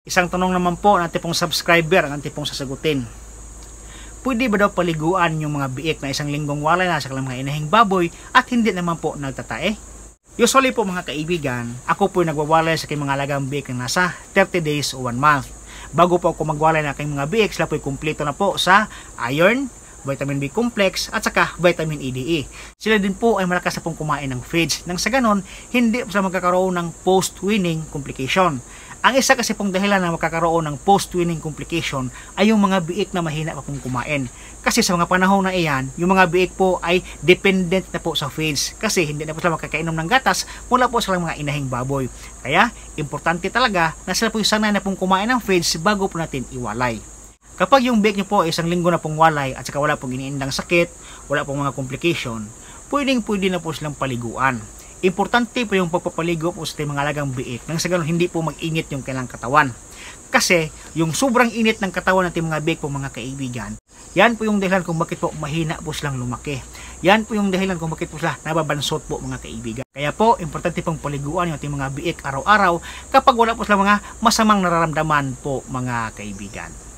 Isang tanong naman po ng ating pong subscriber ang ating pong sasagutin. Pwede ba daw paliguan yung mga biik na isang linggong walay na sa kanilang mga inahing baboy at hindi naman po nagtatae? Usually po mga kaibigan, ako po nagwawalay sa aking mga alagang biik na nasa 30 days o 1 month. Bago po ako magwalay na aking mga biik, sila po kumpleto na po sa iron, vitamin B complex at saka vitamin EDE. Sila din po ay malakas na pong kumain ng feeds nang sa ganon hindi po sila magkakaroon ng post-weaning complication. Ang isa kasi pong dahilan na magkakaroon ng post-weaning complication ay yung mga biik na mahina pa pong kumain. Kasi sa mga panahon na iyan, yung mga biik po ay dependent na po sa feeds kasi hindi na po sila makakainom ng gatas mula po sa mga inahing baboy. Kaya, importante talaga na sila po yung sanay na pong kumain ng feeds bago po natin iwalay. Kapag yung biik nyo po ay isang linggo na pong walay at saka wala pong iniindang sakit, wala pong mga complication, pwede na po silang paliguan. Importante po yung pagpapaligo po sa mga alagang biik nang sa ganun hindi po mag-init yung kailang katawan. Kasi yung sobrang init ng katawan natin mga biik po mga kaibigan, yan po yung dahilan kung bakit po mahina po silang lumaki. Yan po yung dahilan kung bakit po sila nababansot po mga kaibigan. Kaya po, importante pong paliguan yung ating mga biik araw-araw kapag wala po silang mga masamang nararamdaman po mga kaibigan.